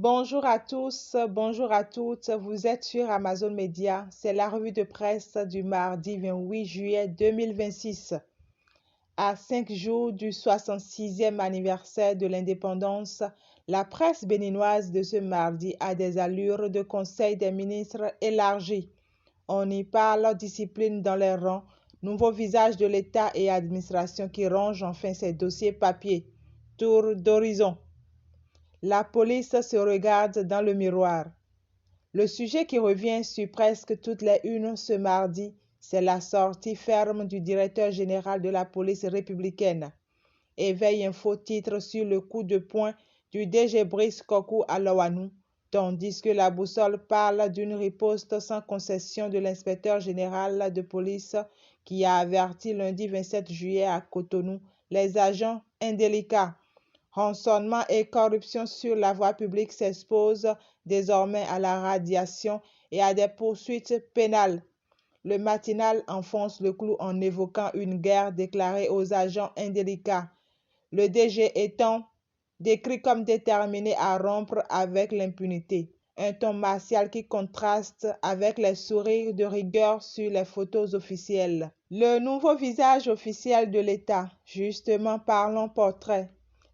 Bonjour à tous, bonjour à toutes, vous êtes sur Amazon Media, c'est la revue de presse du mardi 28 juillet 2026. À 5 jours du 66e anniversaire de l'indépendance, la presse béninoise de ce mardi a des allures de conseil des ministres élargi. On y parle discipline dans les rangs, nouveau visage de l'État et administration qui range enfin ses dossiers papier. Tour d'horizon. La police se regarde dans le miroir. Le sujet qui revient sur presque toutes les unes ce mardi, c'est la sortie ferme du directeur général de la police républicaine. Éveil Info titre sur le coup de poing du DG Brice Kokou à Lawanou, tandis que la boussole parle d'une riposte sans concession de l'inspecteur général de police qui a averti lundi 27 juillet à Cotonou les agents indélicats. Rançonnement et corruption sur la voie publique s'exposent désormais à la radiation et à des poursuites pénales. Le matinal enfonce le clou en évoquant une guerre déclarée aux agents indélicats. Le DG étant décrit comme déterminé à rompre avec l'impunité. Un ton martial qui contraste avec les sourires de rigueur sur les photos officielles. Le nouveau visage officiel de l'État, justement parlons portrait.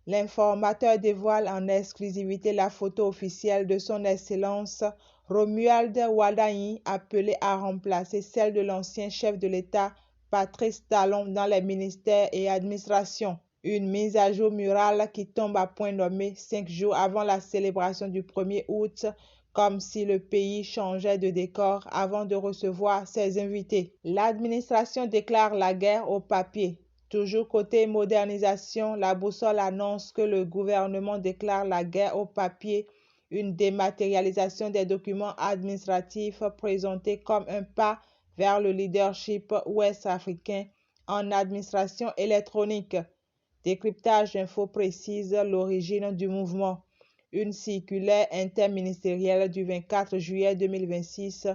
L'informateur dévoile en exclusivité la photo officielle de son Excellence Romuald Wardani, appelé à remplacer celle de l'ancien chef de l'État Patrice Talon dans les ministères et administrations. Une mise à jour murale qui tombe à point nommé 5 jours avant la célébration du 1er août, comme si le pays changeait de décor avant de recevoir ses invités. L'administration déclare la guerre au papier. Toujours côté modernisation, la boussole annonce que le gouvernement déclare la guerre au papier, une dématérialisation des documents administratifs présentés comme un pas vers le leadership ouest-africain en administration électronique. Décryptage Info précise l'origine du mouvement. Une circulaire interministérielle du 24 juillet 2026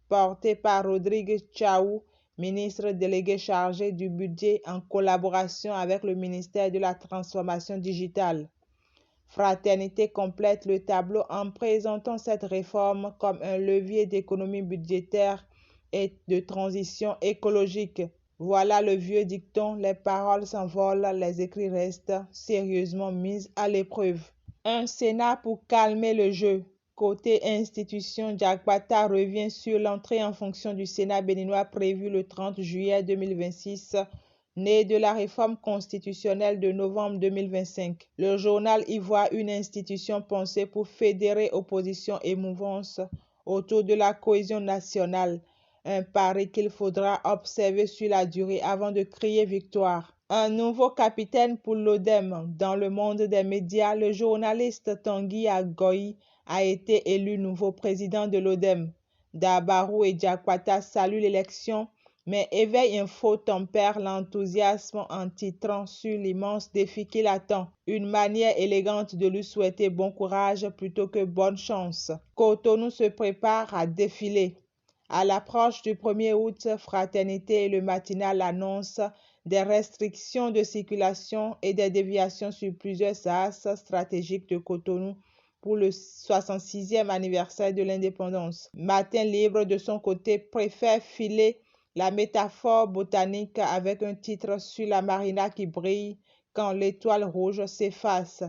portée par Rodrigue Chaou, ministre délégué chargé du budget en collaboration avec le ministère de la Transformation digitale. Fraternité complète le tableau en présentant cette réforme comme un levier d'économie budgétaire et de transition écologique. Voilà le vieux dicton, les paroles s'envolent, les écrits restent sérieusement mis à l'épreuve. Un Sénat pour calmer le jeu. Côté institution, Diakwata revient sur l'entrée en fonction du Sénat béninois prévue le 30 juillet 2026, né de la réforme constitutionnelle de novembre 2025. Le journal y voit une institution pensée pour fédérer opposition et mouvance autour de la cohésion nationale, un pari qu'il faudra observer sur la durée avant de crier victoire. Un nouveau capitaine pour l'ODEM. Dans le monde des médias, le journaliste Tanguy Agoy a été élu nouveau président de l'ODEM. Dabarou et Diakwata saluent l'élection, mais Éveil Info tempère l'enthousiasme en titrant sur l'immense défi qu'il attend. Une manière élégante de lui souhaiter bon courage plutôt que bonne chance. Cotonou se prépare à défiler. À l'approche du 1er août, Fraternité et le matinal annoncent des restrictions de circulation et des déviations sur plusieurs axes stratégiques de Cotonou pour le 66e anniversaire de l'indépendance. Matin Libre, de son côté, préfère filer la métaphore botanique avec un titre sur la marina qui brille quand l'étoile rouge s'efface.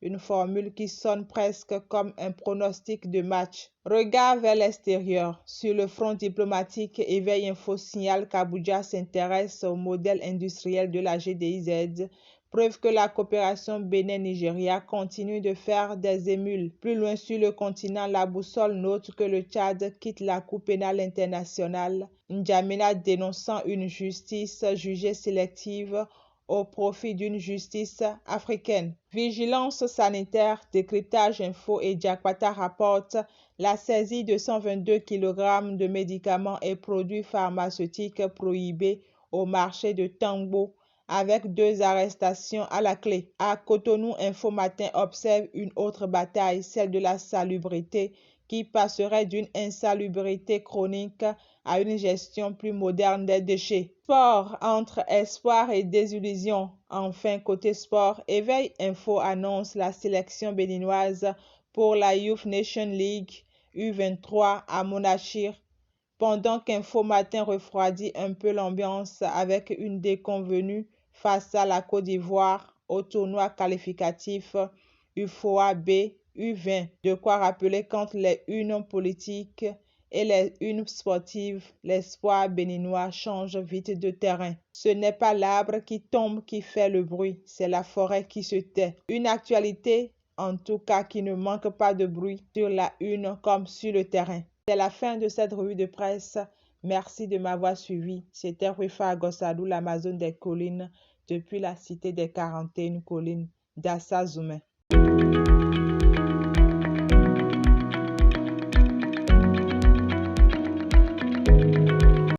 Une formule qui sonne presque comme un pronostic de match. Regard vers l'extérieur. Sur le front diplomatique, Éveil Info signale qu'Abuja s'intéresse au modèle industriel de la GDIZ, preuve que la coopération Bénin-Nigeria continue de faire des émules. Plus loin sur le continent, la boussole note que le Tchad quitte la Cour pénale internationale, N'Djamena dénonçant une justice jugée sélective au profit d'une justice africaine. Vigilance sanitaire, Décryptage Info et Diakwata rapportent la saisie de 122 kg de médicaments et produits pharmaceutiques prohibés au marché de Tangbo, avec 2 arrestations à la clé. À Cotonou, Info Matin observe une autre bataille, celle de la salubrité, qui passerait d'une insalubrité chronique à une gestion plus moderne des déchets. Sport, entre espoir et désillusion. Enfin, côté sport, Éveil Info annonce la sélection béninoise pour la Youth Nation League U23 à Monachir, pendant qu'Info Matin refroidit un peu l'ambiance avec une déconvenue face à la Côte d'Ivoire au tournoi qualificatif UFOA B U20. De quoi rappeler qu'entre les unes politiques et les unes sportives, l'espoir béninois change vite de terrain. Ce n'est pas l'arbre qui tombe qui fait le bruit, c'est la forêt qui se tait. Une actualité, en tout cas, qui ne manque pas de bruit sur la une comme sur le terrain. C'est la fin de cette revue de presse. Merci de m'avoir suivi. C'était Rufa Agossadou, l'Amazone des collines, depuis la cité des 41 collines d'Assa Zoumé.